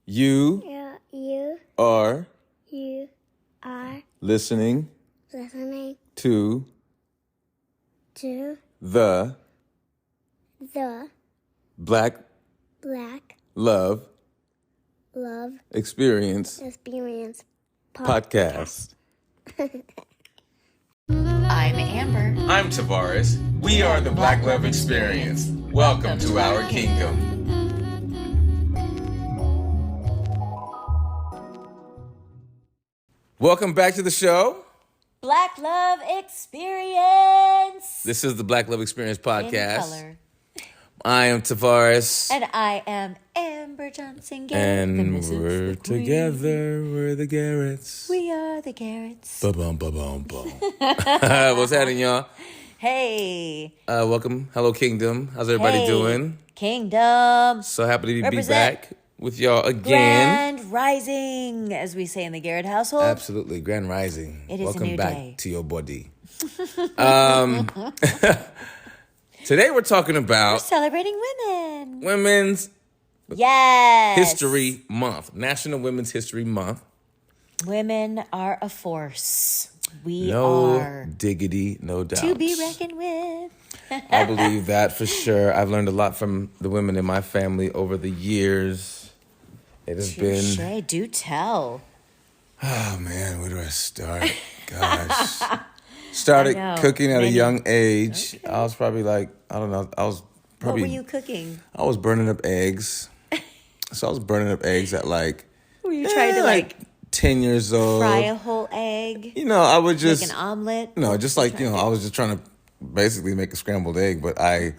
You You are you are listening listening to to the the Black Black Love Love Experience Experience podcast. I'm Amber. I'm Tavares. We are the Black Love Experience. Welcome to our kingdom. Welcome back to the show. Black Love Experience. This is the Black Love Experience In podcast. color. I am Tavares. And I am Amber Johnson Garrett. And the Mrs. we're the Queen. together. We're the Garretts. We are the Garretts. Ba-bum, ba-bum, bum. What's happening, y'all? Hey. Welcome. Hello, Kingdom. How's everybody Hey, doing? Kingdom. So happy to be Represent. back with y'all again. Grand Rising, as we say in the Garrett household. Absolutely. Grand Rising. It is a Welcome new back day. to your body. Today we're talking We're about celebrating women. Women's Yes. History Month. National Women's History Month. Women are a force. We No are diggity, no doubt. to be reckoned with. I believe that for sure. I've learned a lot from the women in my family over the years. It has been, Touche, do tell. oh man, where do I start? Gosh. Started I know. cooking at a Many. young age. I was probably like, I don't know, I was What probably, were you cooking? I was burning up eggs. So I was burning up eggs at like, Were you trying to like 10 years old. fry a whole egg? You know, I would Make just, an omelet? no, just like, you know, I was just trying to basically make a scrambled egg, but I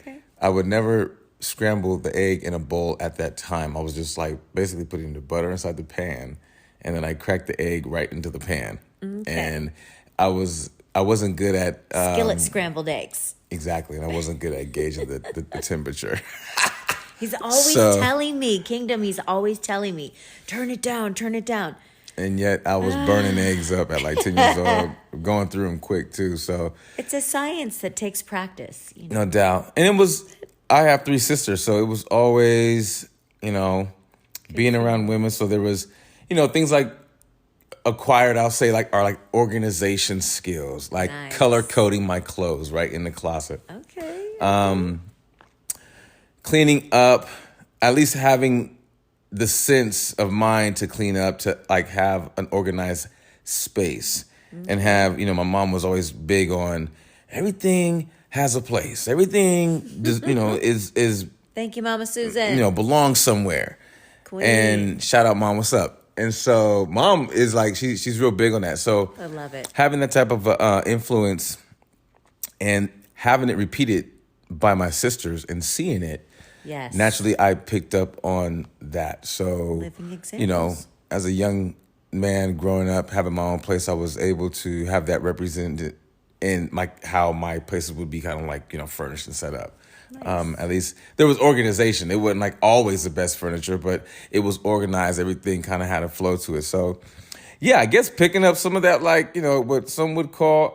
would never scramble the egg in a bowl at that time. I was just like basically putting the butter inside the pan, and then I cracked the egg right into the pan. And I wasn't good at Skillet scrambled eggs. exactly, and I wasn't good at gauging the temperature. He's always So- telling me, Kingdom, he's always telling me, turn it down, turn it down. And yet I was burning eggs up at like 10 years old, going through them quick too. So It's a science that takes practice. You know? no doubt. And it was, I have 3 sisters, so it was always, you know, being around women. So there was, you know, things like acquired, I'll say, like, are like organization skills, like Nice. color coding my clothes right in the closet, Okay. cleaning up, at least having the sense of mind to clean up, to like have an organized space and have, you know, my mom was always big on everything has a place. Everything, you know, is Thank you, Mama Susan. you know, belongs somewhere. Queen. And shout out, Mom, what's up? And so Mom is like, she's real big on that. So I love it. having that type of influence and having it repeated by my sisters and seeing it, Yes. naturally I picked up on that. So, Living you know, examples. as a young man growing up, having my own place, I was able to have that represented in how my places would be kind of like, you know, furnished and set up. At least there was organization. It wasn't like always the best furniture, but it was organized. Everything kind of had a flow to it. So, yeah, I guess picking up some of that, like, you know, what some would call,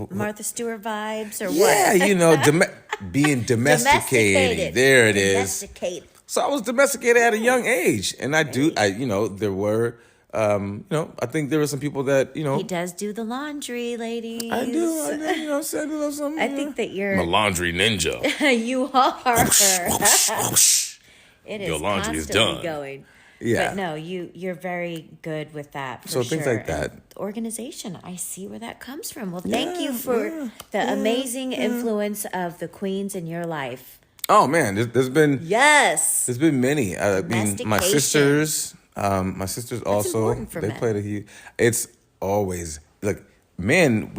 Martha Stewart vibes or what? yeah, you know, being domesticated. There it is. Domesticated. So I was domesticated at a young age, and you know, there were, you know, I think there were some people that, you know, He does do the laundry, ladies. I do, you know, said a little something. I you know. think that you're. I'm a laundry ninja. You are. It is Your laundry is constantly done. going. Yeah. But no, you're very good with that. For So things sure. like that. And organization. I see where that comes from. Well, thank you for the amazing influence of the queens in your life. Oh man, there's been Yes. many. I mean, my Domestication. sisters also, important for they men. played a huge. It's always like men.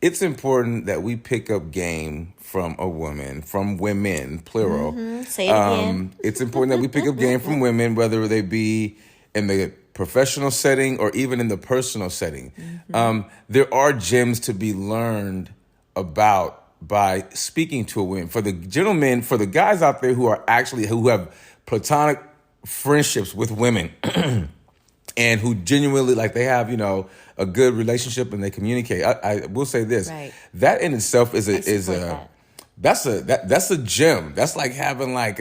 It's important that we pick up game from a woman, from women, plural. Say it again. It's important that we pick up game from women, whether they be in the professional setting or even in the personal setting. There are gems to be learned about by speaking to a woman. For the gentlemen, for the guys out there who have platonic friendships with women and who genuinely, like, they have, you know, a good relationship and they communicate. I will say this, Right. that in itself is support that. that's a gem. That's like having like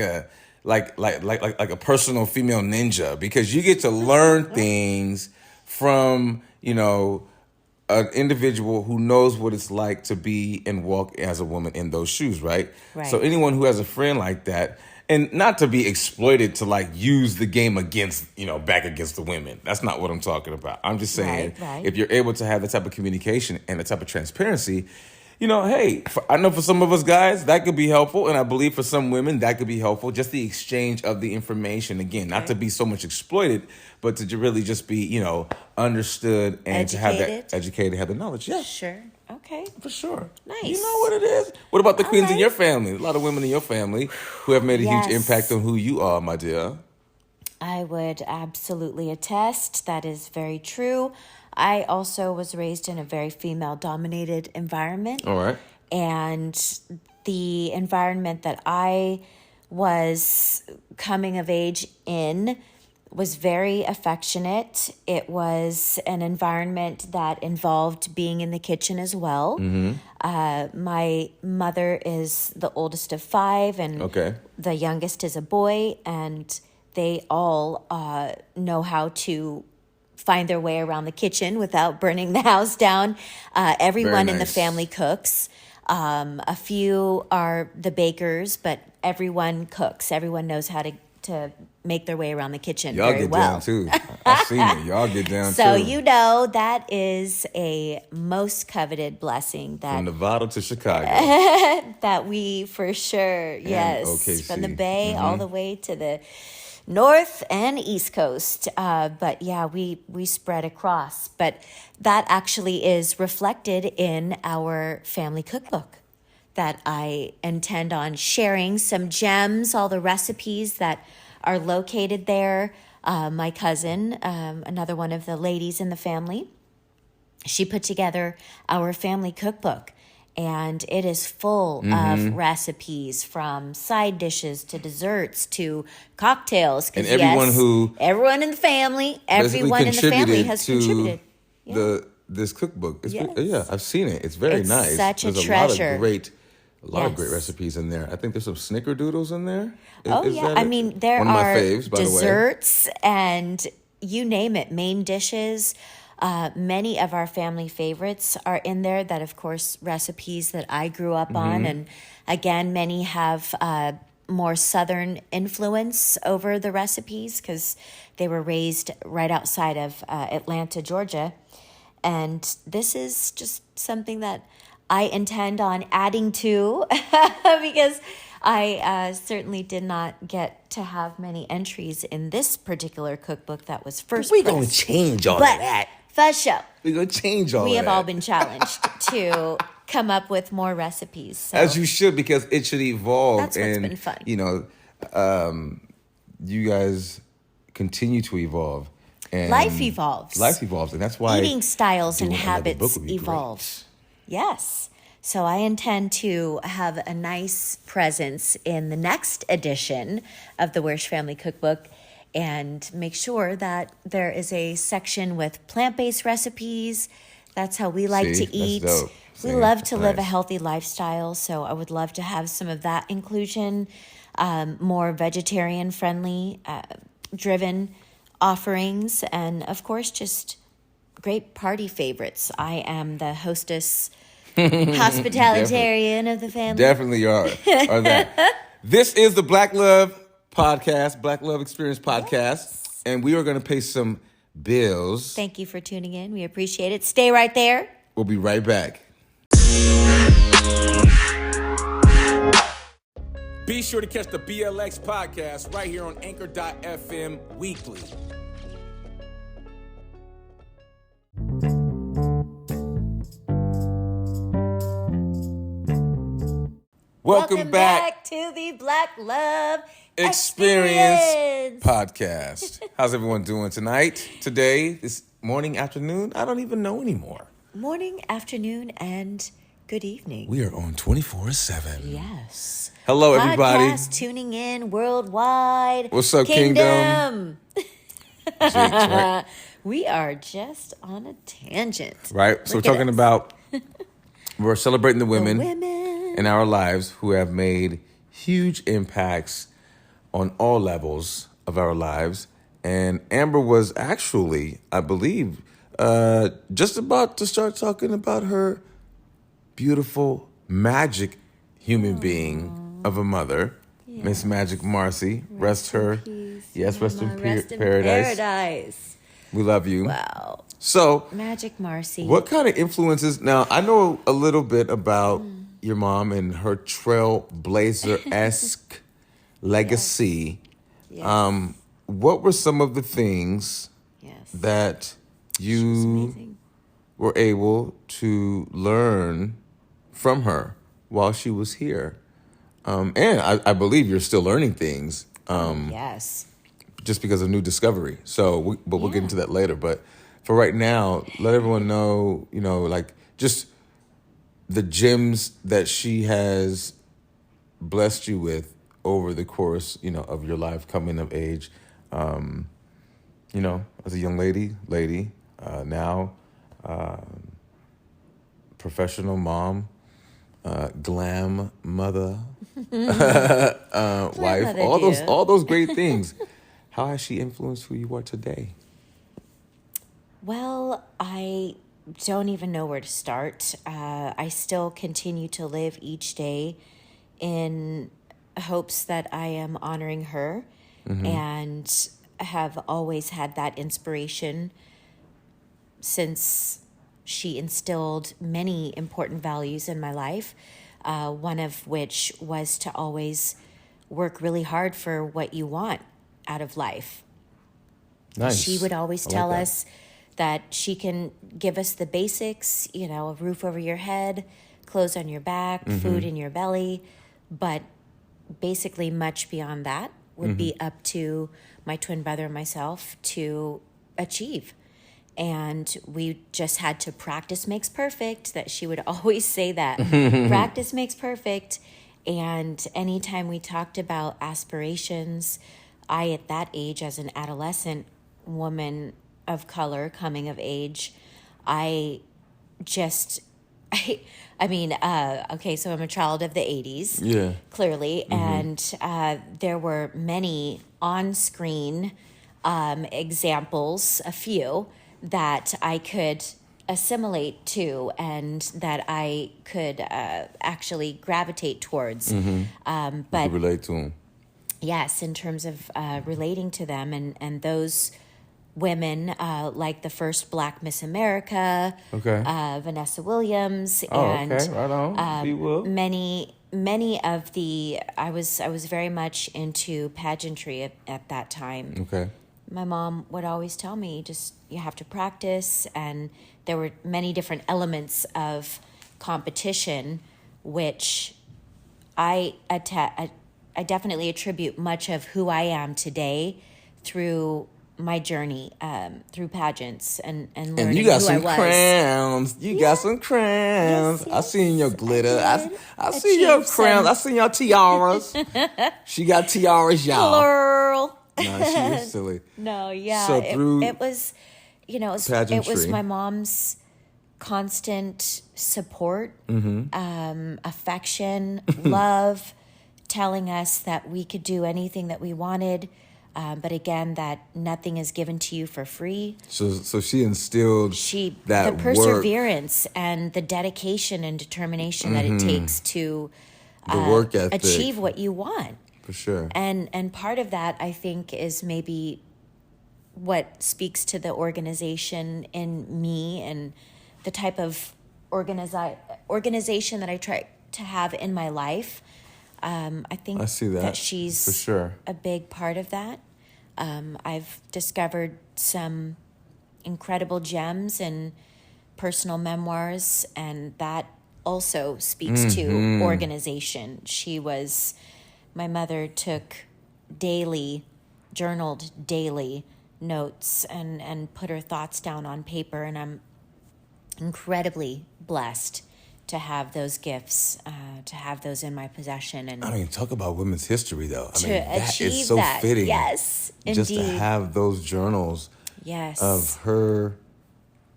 like a personal female ninja, because you get to learn things from, an individual who knows what it's like to be and walk as a woman in those shoes, right? Right. So anyone who has a friend like that, and not to be exploited to like use the game against, back against the women. That's not what I'm talking about. I'm just saying, Right. if you're able to have the type of communication and the type of transparency, hey, I know for some of us guys that could be helpful, and I believe for some women that could be helpful. Just the exchange of the information, again, not to be so much exploited, but to really just be, understood and to have that educated, have the knowledge. Yeah, Sure. Okay. for sure. Nice. You know what it is. What about the All queens in right. your family? A lot of women in your family who have made a Yes. huge impact on who you are, my dear. I would absolutely attest. That is very true. I also was raised in a very female-dominated environment. All right. And the environment that I was coming of age in was very affectionate. It was an environment that involved being in the kitchen as well. My mother is the oldest of 5, and Okay. the youngest is a boy, and they all know how to find their way around the kitchen without burning the house down. Everyone Very in the nice. family cooks. A few are the bakers, but everyone cooks. Everyone knows how to make their way around the kitchen Y'all very get well. down too. I've seen it. Y'all get down So too. that is a most coveted blessing that From Nevada to Chicago. that we for sure, yes, OKC. from the Bay all the way to the North and East Coast. But yeah, we spread across. But that actually is reflected in our family cookbook that I intend on sharing some gems, all the recipes that are located there. My cousin, another one of the ladies in the family, she put together our family cookbook, and it is full of recipes, from side dishes to desserts to cocktails. 'Cause And everyone in the family, basically everyone in the family contributed has to contributed. this cookbook. It's Yes. yeah, I've seen it. It's very It's nice. such a There's treasure. a lot of great Yes. recipes in there. I think there's some snickerdoodles in there. Oh Is yeah, that I it? mean there One of my are faves, by the way. desserts and you name it, main dishes. Many of our family favorites are in there. That, of course, recipes that I grew up on, and again, many have more Southern influence over the recipes because they were raised right outside of Atlanta, Georgia. And this is just something that I intend on adding to because I certainly did not get to have many entries in this particular cookbook that was first We're gonna pressed. change all But of that. for sure, We're gonna change all we of have that. all been challenged to come up with more recipes. So As you should, because it should evolve. That's what's and, been fun. You guys continue to evolve. And life evolves. Life evolves, and that's why Eating styles and doing another book habits would be evolve. great. Yes. So I intend to have a nice presence in the next edition of the Wersch Family Cookbook and make sure that there is a section with plant-based recipes. That's how we like See? to That's eat. dope. We See? love That's to live a nice. healthy lifestyle, so I would love to have some of that inclusion, more vegetarian-friendly, driven offerings, and of course, just great party favorites. I am the hostess, hospitalitarian of the family. Definitely are that. This is the Black Love Podcast, Black Love Experience Podcast, and we are going to pay some bills. Thank you for tuning in. We appreciate it. Stay right there. We'll be right back. Be sure to catch the BLX podcast right here on Anchor.fm weekly. Welcome back to the Black Love Experience Podcast. How's everyone doing tonight, today, this morning, afternoon? I don't even know anymore. Morning, afternoon, and good evening. We are on 24/7. Yes. Hello, everybody. Podcast tuning in worldwide. What's up, Kingdom? Jinx, right? We are just on a tangent. Right? So we're Look at talking us. about, we're celebrating the women Women. in our lives who have made huge impacts on all levels of our lives. And Amber was actually, I believe, just about to start talking about her beautiful, magic human being of a mother, Miss Magic Marcy. Rest her. Yes, rest in paradise. We love you. Wow. So, Magic Marcy. what kind of influences? Now, I know a little bit about your mom and her trailblazer-esque legacy. Yes. What were some of the things Yes. that She was you amazing. were able to learn from her while she was here? And I believe you're still learning things Yes. just because of new discovery. So, but we'll get Yeah. into that later. But for right now, let everyone know, like just the gems that she has blessed you with over the course, of your life coming of age. As a young lady, now professional mom, glam mother, wife, mother, all those great things. How has she influenced who you are today? Well, I don't even know where to start. I still continue to live each day in hopes that I am honoring her and have always had that inspiration since she instilled many important values in my life, one of which was to always work really hard for what you want out of life. Nice. She would always I like tell that. us that she can give us the basics, a roof over your head, clothes on your back, Mm-hmm. food in your belly, but basically much beyond that would be Mm-hmm. up to my twin brother and myself to achieve. And we just had to practice makes perfect, that she would always say that. Practice makes perfect. And anytime we talked about aspirations, I, at that age, as an adolescent woman of color coming of age, I just, okay, so I'm a child of the 80s, Yeah. clearly, and there were many on-screen examples, a few, that I could assimilate to and that I could actually gravitate towards. But Could relate to him. yes, in terms of relating to them and those women, like the first Black Miss America, Okay. Vanessa Williams, Oh, and okay. Right on. Be will. many of the I was very much into pageantry at that time. Okay. My mom would always tell me, just you have to practice, and there were many different elements of competition, which I definitely attribute much of who I am today through my journey through pageants and learning And you got who I some was. crowns. You got some crowns. Yes, I seen your glitter. I did. I see your Achieved crowns. some- I seen your tiaras. She got tiaras, y'all. Girl. No, she is silly. No, yeah. So through it was, it was pageantry. my mom's constant support, affection, love, telling us that we could do anything that we wanted. But again, that nothing is given to you for free. So she instilled that the work. perseverance and the dedication and determination that it takes to The work ethic. achieve what you want. For sure. And part of that, I think, is maybe what speaks to the organization in me and the type of organization that I try to have in my life. I think I see that, she's for sure. a big part of that. I've discovered some incredible gems in personal memoirs, and that also speaks to organization. My mother journaled daily notes and put her thoughts down on paper, and I'm incredibly blessed to have those gifts, to have those in my possession, and I mean, talk about women's history, though. I to mean, that achieve is so that. fitting. Yes, Just indeed. to have those journals Yes. of her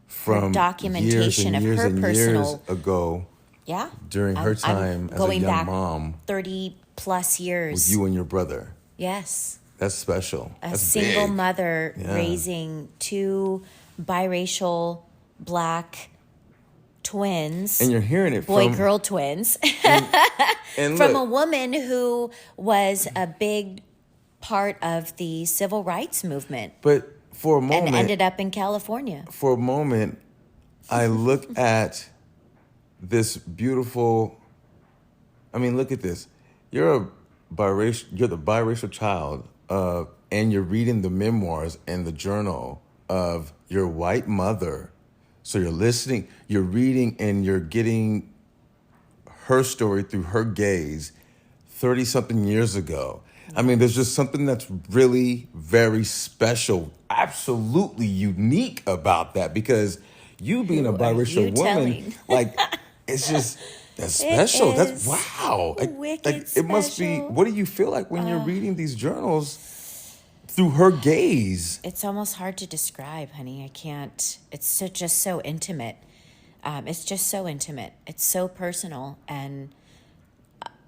from documentation of years her and years personal- ago Yeah. during her time as a going young back mom 30 plus years. with you and your brother. Yes. That's special. A That's single big. mother Yeah. raising two biracial black twins. And you're hearing it boy from girl twins and from look, a woman who was a big part of the civil rights movement but for a and moment, ended up in California. I look at this beautiful. I mean, look at this. You're the biracial child, and you're reading the memoirs and the journal of your white mother. So you're listening, you're reading, and you're getting her story through her gaze 30-something years ago. I mean, there's just something that's really very special, absolutely unique about that, because you being a Who are biracial you woman, telling? like, it's just, that's special. That's is wow. wicked It must be, special. what do you feel like when you're reading these journals through her gaze? It's almost hard to describe, honey. I can't. It's just so intimate. It's just so intimate. It's so personal, and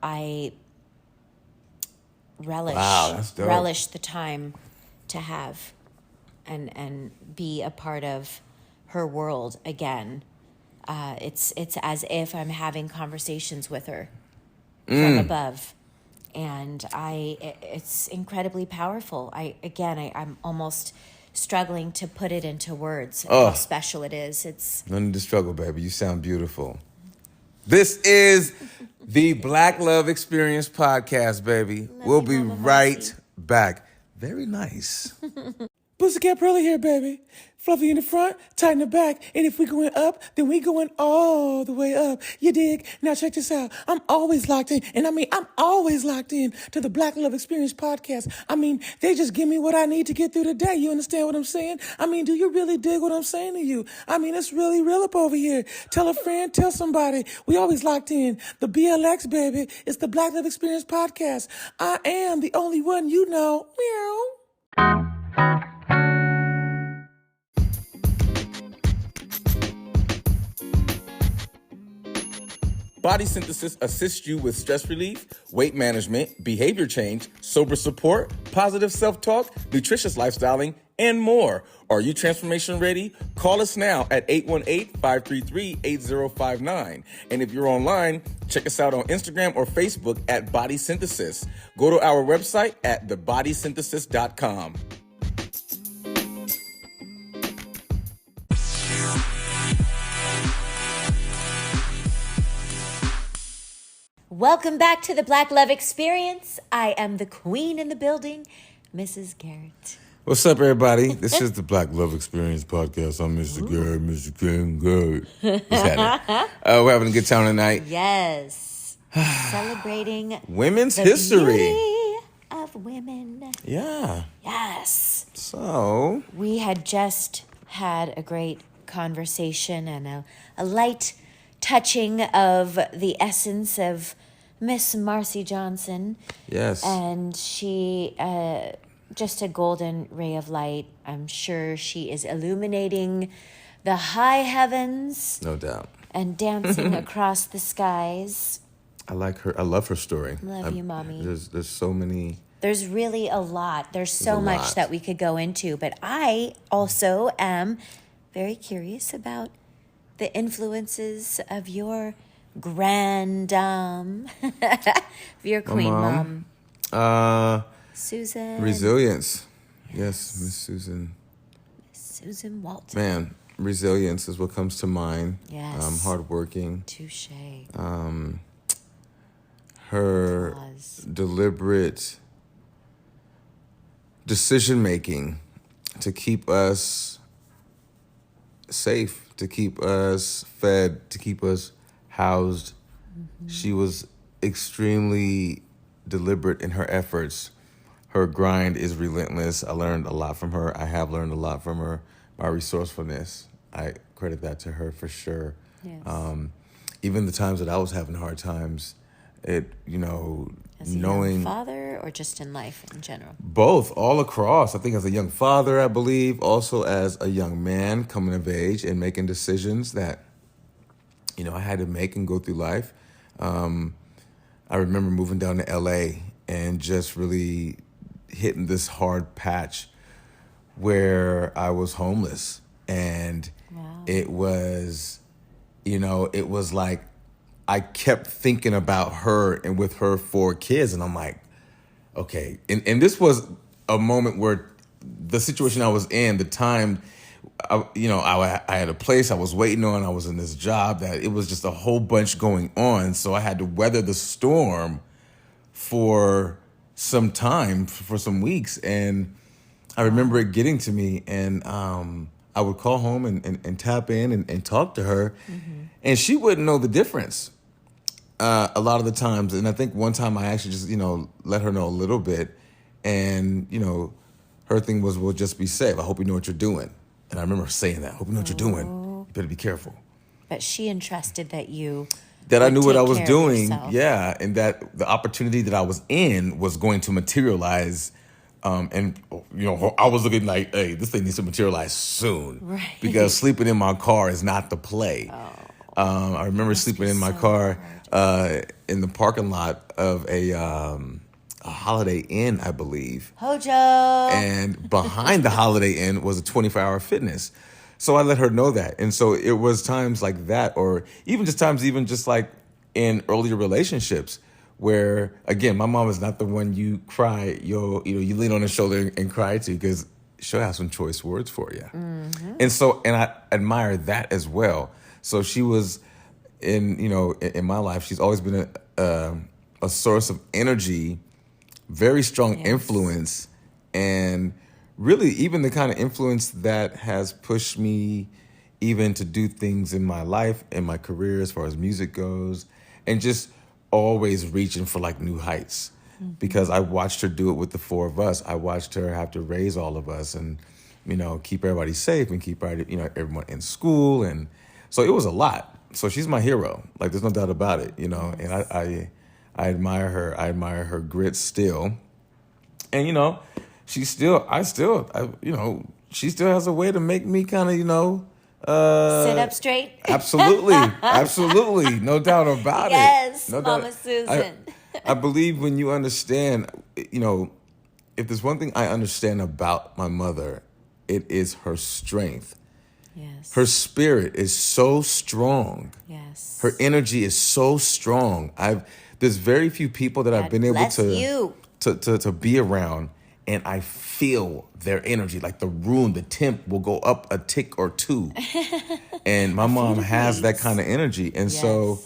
I relish Wow, that's dope. relish the time to have and be a part of her world again. It's as if I'm having conversations with her from above, and it's incredibly powerful. I'm almost struggling to put it into words how special it is. It's No need to struggle, baby. You sound beautiful. This is the Black Love Experience podcast, baby. We'll be Mama right Marcy. back. Very nice. Pussycat Pearly here, baby. Fluffy in the front, tight in the back. And if we going up, then we going all the way up. You dig? Now check this out. I'm always locked in. And I'm always locked in to the Black Love Experience podcast. They just give me what I need to get through the day. You understand what I'm saying? Do you really dig what I'm saying to you? It's really real up over here. Tell a friend, tell somebody. We always locked in. The BLX, baby. It's the Black Love Experience podcast. I am the only one you know. Meow. Body Synthesis assists you with stress relief, weight management, behavior change, sober support, positive self-talk, nutritious lifestyling, and more. Are you transformation ready? Call us now at 818-533-8059. And if you're online, check us out on Instagram or Facebook at Body Synthesis. Go to our website at thebodysynthesis.com. welcome back to the Black Love Experience. I am the queen in the building, Mrs. Garrett. What's up, everybody? This is the Black Love Experience podcast. I'm Mr. Garrett, Mr. King Garrett. What's happening? We're having a good time tonight. Yes, celebrating Women's the history. beauty of women. Yeah. Yes. So, We had just had a great conversation and a light touching of the essence of Miss Marcy Johnson. yes. And she, just a golden ray of light. I'm sure she is illuminating the high heavens No doubt. and dancing across the skies. I like her. I love her story. Love you, Mommy. There's so many. There's really a lot. There's so a much lot. that we could go into, but I also am very curious about the influences of your grandam, of your queen mom, Susan. Resilience. Yes, Miss Susan. Susan Walton. Man, resilience is what comes to mind. Yes. Hardworking. Touche. Her Applause. deliberate decision making to keep us safe, to keep us fed, to keep us housed. Mm-hmm. She was extremely deliberate in her efforts. Her grind is relentless. I learned a lot from her. I have learned a lot from her. My resourcefulness, I credit that to her for sure. Yes. Even the times that I was having hard times, As a knowing young father or just in life in general? both, all across. I think as a young father, I believe, also as a young man coming of age and making decisions that, I had to make and go through life. I remember moving down to LA and just really hitting this hard patch where I was homeless. And Wow. it was, it was like I kept thinking about her and with her 4 kids. And I'm like, okay. And this was a moment where the situation I was in, the time, I had a place I was waiting on. I was in this job that it was just a whole bunch going on. So I had to weather the storm for some time, for some weeks. And I remember it getting to me, and I would call home and tap in and talk to her. And she wouldn't know the difference a lot of the times. And I think one time I actually just, let her know a little bit. And, her thing was, well, just be safe. I hope you know what you're doing. And I remember saying that. I hope you know what you're doing. You better be careful. But she entrusted that you That I would knew what take I was care of doing. yourself. Yeah. And that the opportunity that I was in was going to materialize. And, I was looking like, hey, this thing needs to materialize soon. Right. Because sleeping in my car is not the play. I remember sleeping in my so car in the parking lot of a Holiday Inn, I believe. Hojo. And behind the Holiday Inn was a 24-hour fitness. So I let her know that. And so it was times like that, or even just like in earlier relationships where, again, my mom is not the one you cry, you lean on her shoulder and cry to, because she'll have some choice words for you. And I admire that as well. So she was in my life, she's always been a source of energy, very strong influence, and really even the kind of influence that has pushed me even to do things in my life, in my career, as far as music goes, and just always reaching for like new heights. Because I watched her do it with the 4 of us. I watched her have to raise all of us and, keep everybody safe and keep everyone in school. And so it was a lot. So she's my hero. Like, there's no doubt about it, and I admire her. I admire her grit still. And, she still has a way to make me kind of, Sit up straight. Absolutely. Absolutely. No doubt about Yes, it. No Mama doubt. Susan. I believe when you understand, if there's one thing I understand about my mother, it is her strength. Yes. Her spirit is so strong. Yes. Her energy is so strong. There's very few people that I've been able bless you. to be around, and I feel their energy. Like the room, the temp will go up a tick or 2. And my mom has that kind of energy. And so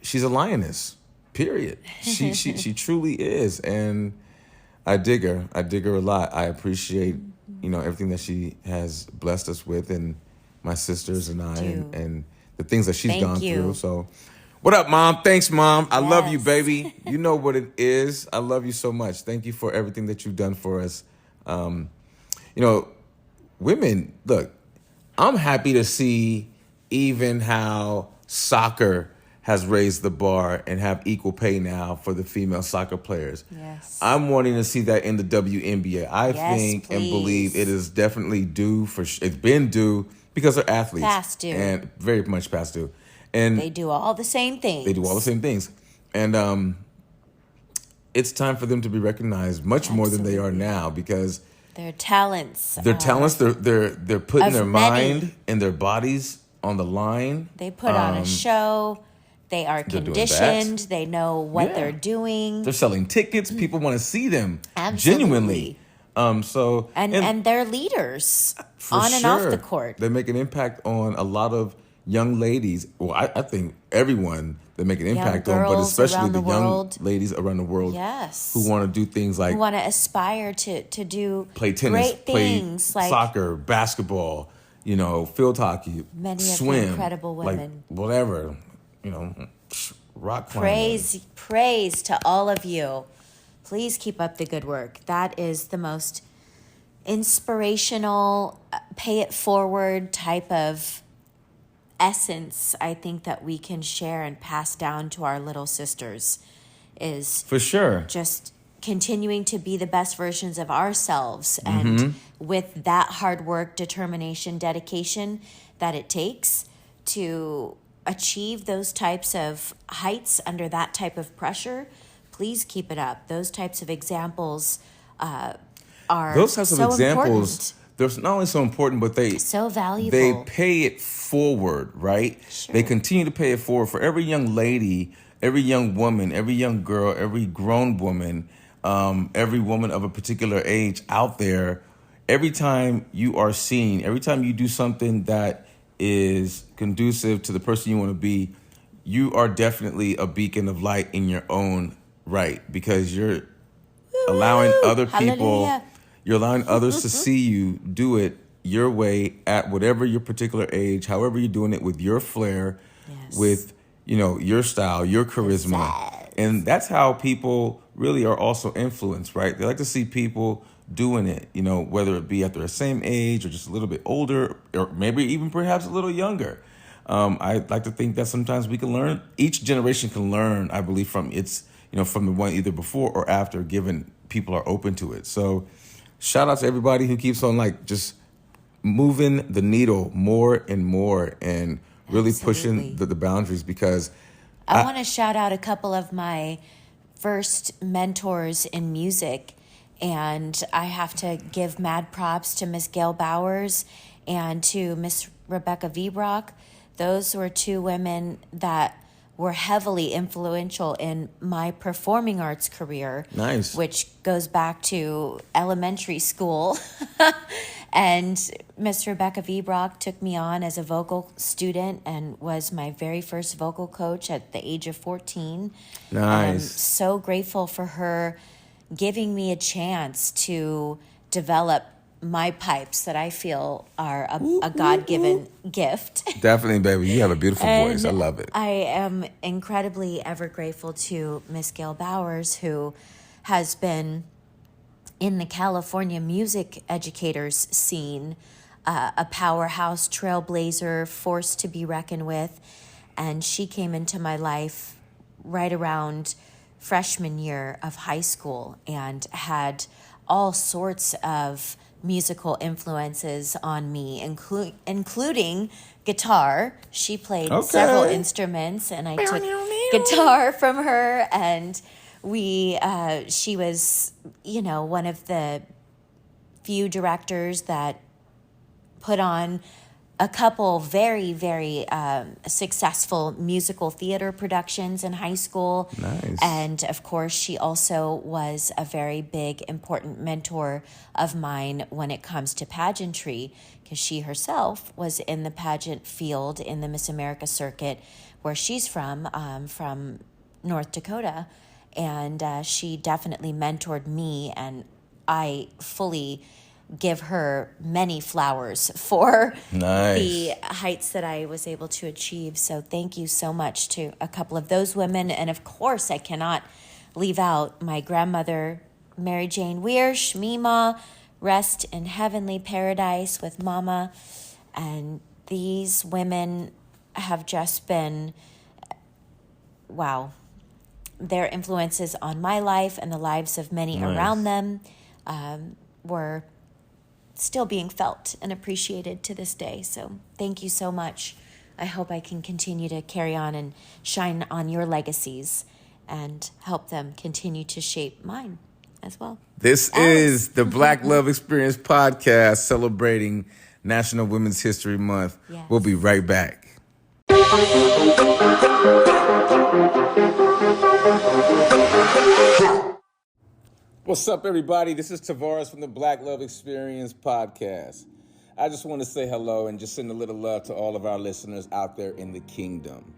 she's a lioness, period. She truly is. And I dig her. I dig her a lot. I appreciate, everything that she has blessed us with, and my sisters and I, and the things that she's gone through. So what up, Mom? Thanks, Mom. I love you, baby. You know what it is. I love you so much. Thank you for everything that you've done for us. Women, look, I'm happy to see even how soccer has raised the bar and have equal pay now for the female soccer players. Yes. I'm wanting to see that in the WNBA. I think and believe it is definitely due it's been due because they're athletes. Past due. And very much past due. And They do all the same things. And it's time for them to be recognized much more than they are now, because their talents. they're putting their of mind many. and their bodies on the line. They put on a show. They are doing conditioned. that. They know what Yeah. they're doing. They're selling tickets. People want to see them. Absolutely. Genuinely. And they're leaders for on and off sure, the court. They make an impact on a lot of young ladies. Well, I think everyone they make an impact on, but girls especially around the the young world. ladies around the world Yes. who want to do things like Who want to aspire to do play tennis, great play things like soccer, basketball, field hockey, Many of the swim, incredible like women. whatever, rock climbing. praise to all of you. Please keep up the good work. That is the most inspirational, pay it forward type of essence I think that we can share and pass down to our little sisters, is For sure. just continuing to be the best versions of ourselves, and with that hard work, determination, dedication that it takes to achieve those types of heights under that type of pressure. Please keep it up. Those types of examples are Those types so of examples, important, they're not only so important, but so valuable. they pay it forward, right? Sure. They continue to pay it forward for every young lady, every young woman, every young girl, every grown woman, every woman of a particular age out there. Every time you are seen, every time you do something that is conducive to the person you want to be, you are definitely a beacon of light in your own right, because you're allowing other people, Hallelujah. you're allowing others to see you do it your way at whatever your particular age, however you're doing it with your flair, Yes. with, your style, your charisma. Pizzazz. And that's how people really are also influenced, right? They like to see people doing it, whether it be at their same age or just a little bit older, or maybe even perhaps a little younger. I like to think that sometimes we can learn. Each generation can learn, I believe, from from the one either before or after, given people are open to it. So shout out to everybody who keeps on just moving the needle more and more and really Absolutely. pushing the boundaries, because I want to shout out a couple of my first mentors in music, and I have to give mad props to Miss Gail Bowers and to Miss Rebecca Vibrock. Those were two women that were heavily influential in my performing arts career. Nice. Which goes back to elementary school. And Miss Rebecca Vibrock took me on as a vocal student and was my very first vocal coach at the age of 14. And I'm Nice. so grateful for her giving me a chance to develop my pipes that I feel are a God-given gift. Definitely, baby. You have a beautiful voice. I love it. I am incredibly ever grateful to Miss Gail Bowers, who has been in the California music educators scene, a powerhouse, trailblazer, force to be reckoned with. And she came into my life right around freshman year of high school and had all sorts of musical influences on me, including guitar. She played several instruments, and I took guitar from her, and she was, one of the few directors that put on a couple very, very successful musical theater productions in high school. Nice. And of course, she also was a very big, important mentor of mine when it comes to pageantry, because she herself was in the pageant field in the Miss America circuit where she's from North Dakota. And she definitely mentored me, and I fully give her many flowers for Nice. the heights that I was able to achieve. So thank you so much to a couple of those women. And of course, I cannot leave out my grandmother, Mary Jane Wiersch, Mima, rest in heavenly paradise with Mama. And these women have just been, wow, their influences on my life and the lives of many Nice. around them were still being felt and appreciated to this day. So thank you so much. I hope I can continue to carry on and shine on your legacies and help them continue to shape mine as well. This is the Black Love Experience podcast celebrating National Women's History Month. Yes. We'll be right back. What's up, everybody? This is Tavares from the Black Love Experience podcast. I just want to say hello and just send a little love to all of our listeners out there in the kingdom.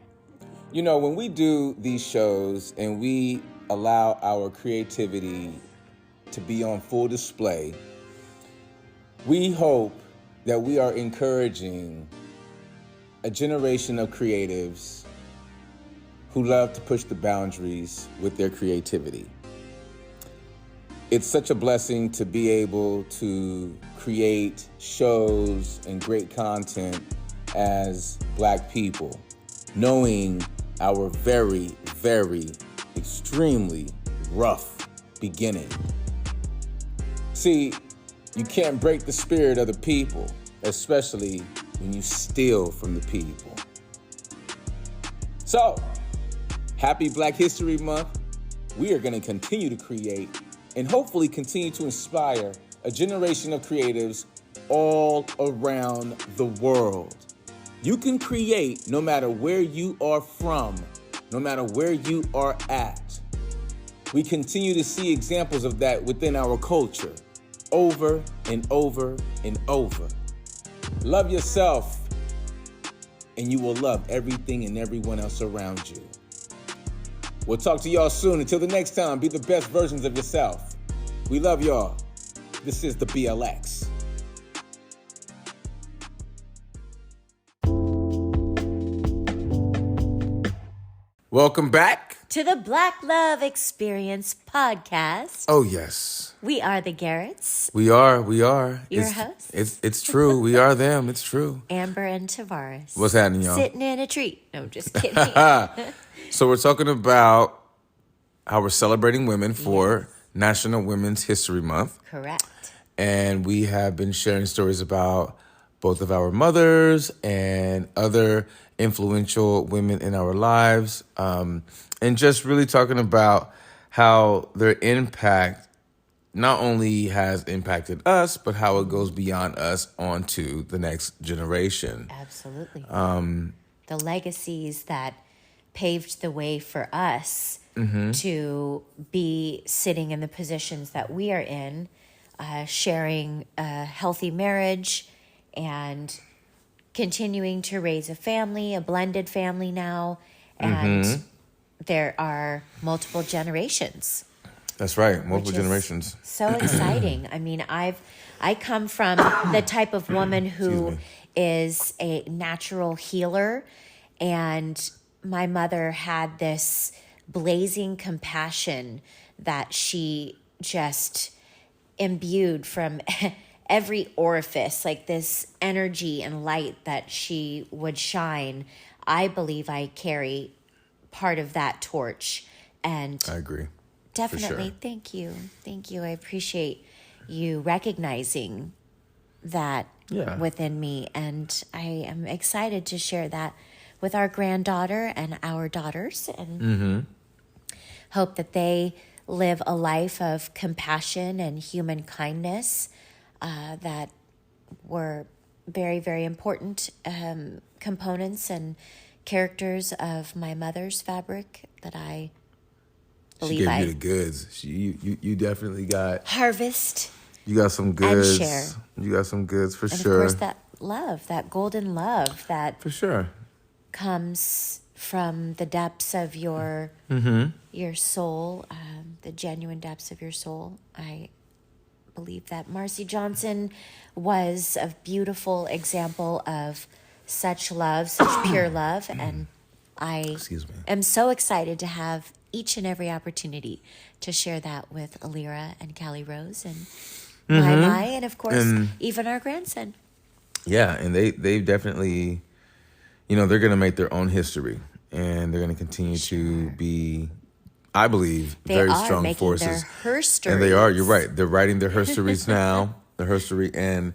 When we do these shows and we allow our creativity to be on full display, we hope that we are encouraging a generation of creatives who love to push the boundaries with their creativity. It's such a blessing to be able to create shows and great content as Black people, knowing our very, very, extremely rough beginning. See, you can't break the spirit of the people, especially when you steal from the people. So, happy Black History Month. We are going to continue to create and hopefully continue to inspire a generation of creatives all around the world. You can create no matter where you are from, no matter where you are at. We continue to see examples of that within our culture, over and over and over. Love yourself, and you will love everything and everyone else around you. We'll talk to y'all soon. Until the next time, be the best versions of yourself. We love y'all. This is the BLX. Welcome back To the Black Love Experience podcast. Oh, yes. We are the Garretts, We are. Your hosts. It's true. We are them. It's true. Amber and Tavares. What's happening, y'all? Sitting in a tree. No, just kidding. So we're talking about how we're celebrating women for National Women's History Month. Correct. And we have been sharing stories about both of our mothers and other influential women in our lives. And just really talking about how their impact not only has impacted us, but how it goes beyond us onto the next generation. Absolutely. The legacies that paved the way for us to be sitting in the positions that we are in, sharing a healthy marriage and continuing to raise a family, a blended family now, and there are multiple generations. That's right, multiple which is generations. So exciting. I mean, I come from the type of woman who is a natural healer, and my mother had this blazing compassion that she just imbued from every orifice, like this energy and light that she would shine. I believe I carry part of that torch, and I agree. definitely. sure. Thank you. I appreciate you recognizing that within me, and I am excited to share that with our granddaughter and our daughters, and hope that they live a life of compassion and human kindness that were very, very important components and characters of my mother's fabric that I believe She gave you the goods. You definitely got harvest. You got some goods. And share. You got some goods for And sure. of course, that love, that golden love that For sure. comes from the depths of your soul, the genuine depths of your soul. I believe that Marcy Johnson was a beautiful example of such love, such pure love, and I Excuse me. am so excited to have each and every opportunity to share that with Alira and Callie Rose and my, and of course, even our grandson. Yeah, and they've definitely, they're going to make their own history, and they're going to continue to be, I believe, They very are strong making forces. their herstories. And they are. You're right. They're writing their herstories now. Their herstory, and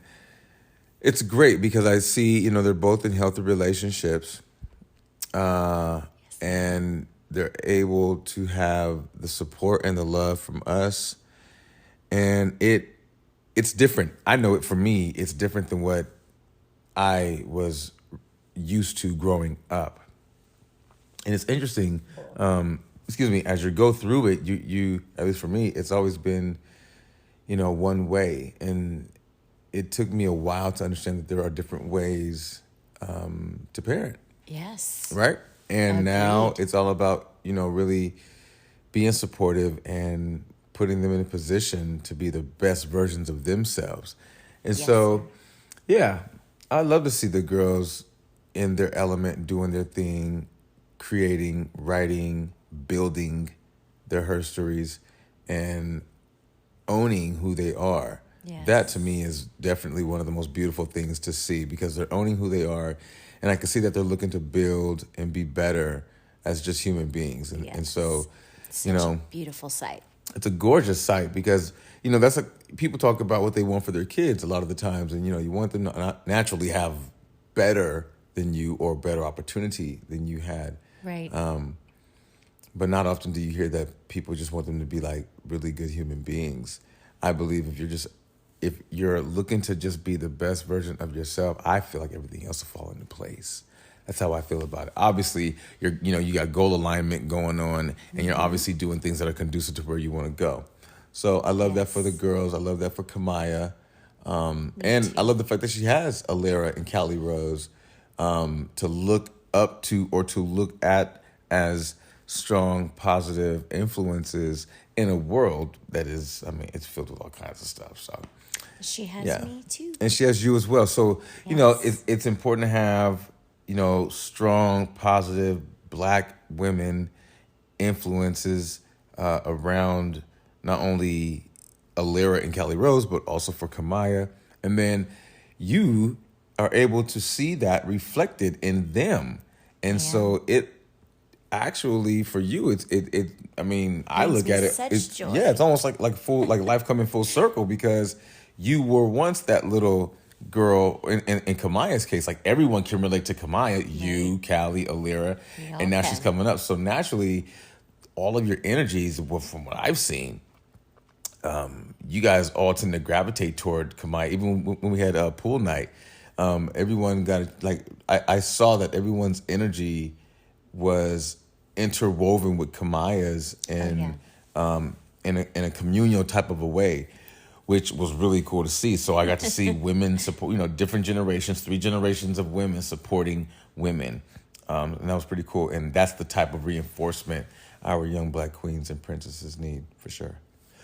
it's great because I see, they're both in healthy relationships, and they're able to have the support and the love from us, and it's different. I know it for me. It's different than what I was used to growing up, and it's interesting. As you go through it, you at least for me, it's always been, one way, and it took me a while to understand that there are different ways to parent. Yes. Right? And now Agreed. it's all about, really being supportive and putting them in a position to be the best versions of themselves. And Yes, so, I love to see the girls in their element, doing their thing, creating, writing, building their herstories, and owning who they are. Yes. That to me is definitely one of the most beautiful things to see, because they're owning who they are, and I can see that they're looking to build and be better as just human beings. And, Yes. and so, Such a beautiful sight. it's a gorgeous sight because, that's people talk about what they want for their kids a lot of the times. And, you want them to not naturally have better than you or better opportunity than you had. Right. but not often do you hear that people just want them to be like really good human beings. I believe if you're looking to just be the best version of yourself, I feel like everything else will fall into place. That's how I feel about it. Obviously, you got goal alignment going on, and you're obviously doing things that are conducive to where you want to go. So I love that for the girls. I love that for Kamaya. And I love the fact that she has Alira and Callie Rose to look up to or to look at as strong, positive influences in a world that is, it's filled with all kinds of stuff. So She has me too. and she has you as well. So, it's important to have, strong, positive Black women influences around not only Alira and Callie Rose, but also for Kamaya. And then you are able to see that reflected in them. And so it actually, for you, I look at it. Such joy. Yeah, it's almost like life coming full circle, because you were once that little girl. In Kamaya's case, like everyone can relate to Kamaya. You, Callie, Alira, and now she's coming up. So naturally, all of your energies, well, from what I've seen, you guys all tend to gravitate toward Kamaya. Even when we had a pool night, everyone got I saw that everyone's energy was interwoven with Kamaya's in a communal type of a way, which was really cool to see. So I got to see women support, different generations, 3 generations of women supporting women. And that was pretty cool. And that's the type of reinforcement our young Black queens and princesses need, for sure.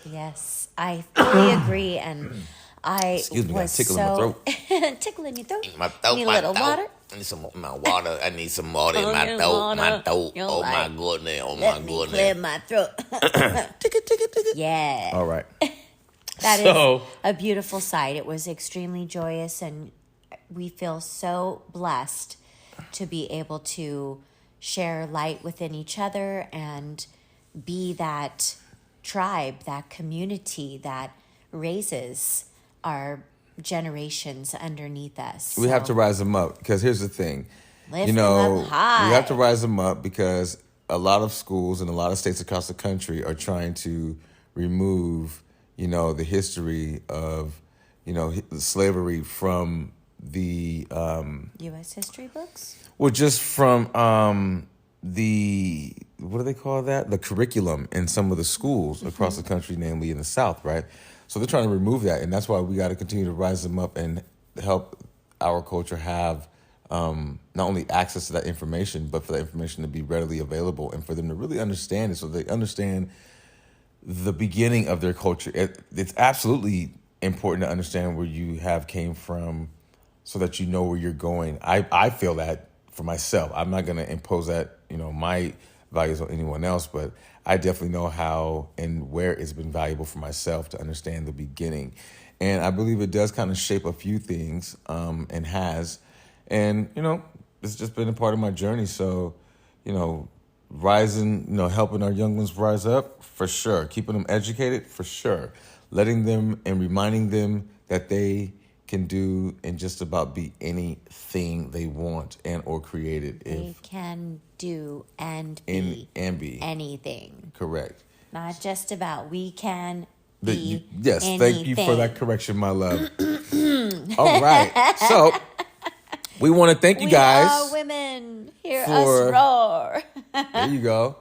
Yes, I fully agree. And I Excuse me, got a was tickle in my throat. tickling your throat. My throat, Need a my little throat. water? I need some water. I need some water in Oh, my you throat. wanna- My throat. you're Oh, my like, goodness. Oh, my Let me clear goodness. my throat. Yeah. All right. That is So- a beautiful sight. It was extremely joyous, and we feel so blessed to be able to share light within each other and be that tribe, that community that raises our generations underneath us. We have to rise them up, because here's the thing. Lift them up high. We have to rise them up because a lot of schools and a lot of states across the country are trying to remove, the history of, slavery from the U.S. history books? well, just from the, what do they call that? The curriculum in some of the schools across the country, namely in the South, right? So they're trying to remove that, and that's why we got to continue to rise them up and help our culture have not only access to that information, but for that information to be readily available and for them to really understand it, so they understand the beginning of their culture. It's absolutely important to understand where you came from, so that you know where you're going. I feel that for myself. I'm not going to impose that, my values on anyone else, but I definitely know how and where it's been valuable for myself to understand the beginning. And I believe it does kind of shape a few things, and has. And, it's just been a part of my journey. So, rising, helping our young ones rise up, for sure. Keeping them educated, for sure. Letting them and reminding them that they can do and just about be anything they want and or created. They can do and be be anything. Correct. Not just about. We can be Yes, anything. thank you for that correction, my love. All right. So we want to thank you We guys. are women. Hear for- us roar. There you go.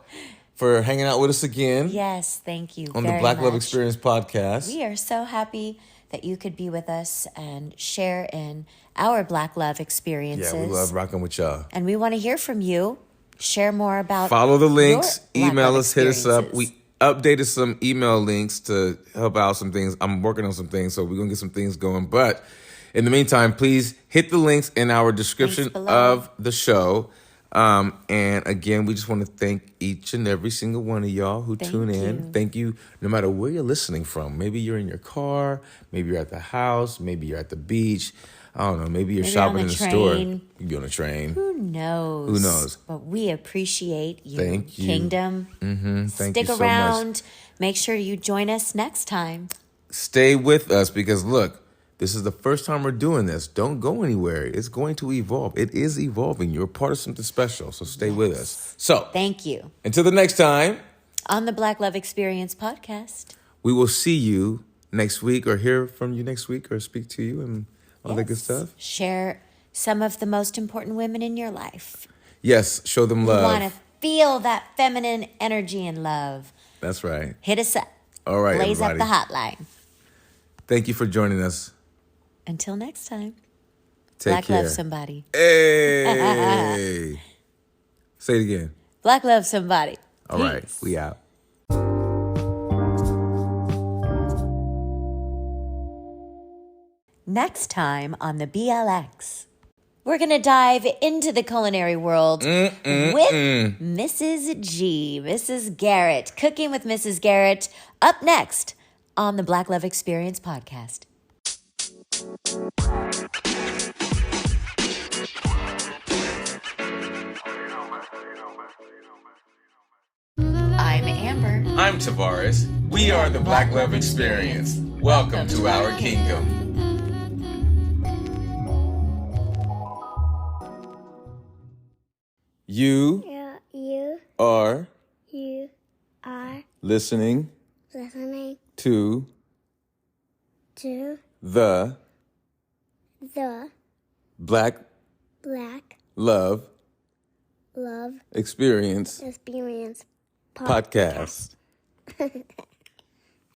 For hanging out with us again Yes, thank you on the very Black Love much. Experience podcast. We are so happy that you could be with us and share in our Black Love experiences. Yeah, we love rocking with y'all. And we want to hear from you. Share more about Follow the links, your Black email Love us, hit us up. experiences. We updated some email links to help out some things. I'm working on some things, so we're going to get some things going. But in the meantime, please hit the links in our description Links below. of the show. And again, we just want to thank each and every single one of y'all who tune in. you. Thank you, no matter where you're listening from. Maybe you're in your car, maybe you're at the house, maybe you're at the beach. I don't know, maybe you're Maybe shopping on in the the store. train. You could be on a train. Who knows? Who knows? But we appreciate you, Thank you. Kingdom. Thank Stick you so around. much. Make sure you join us next time. Stay with us, because look, This is the first time we're doing this. Don't go anywhere. It's going to evolve. It is evolving. You're part of something special, so stay with us. So, Thank you. until the next time, On the Black Love Experience podcast. we will see you next week or hear from you next week or speak to you and all that good stuff. Share some of the most important women in your life. Yes, show them You love. want to feel that feminine energy and love. That's right. Hit us up. All right, Blaze everybody. up the hotline. Thank you for joining us. Until next time. Take Black care. love somebody. Hey. Say it again. Black love somebody. All right, Peace. we out. Next time on the BLX, we're going to dive into the culinary world with Mrs. G, Mrs. Garrett, Cooking with Mrs. Garrett, up next on the Black Love Experience podcast. I'm Amber. I'm Tavares. We are the Black Love Experience. Welcome to our kingdom. You You are are listening listening to to the the Black Black Love Love Experience Experience podcast.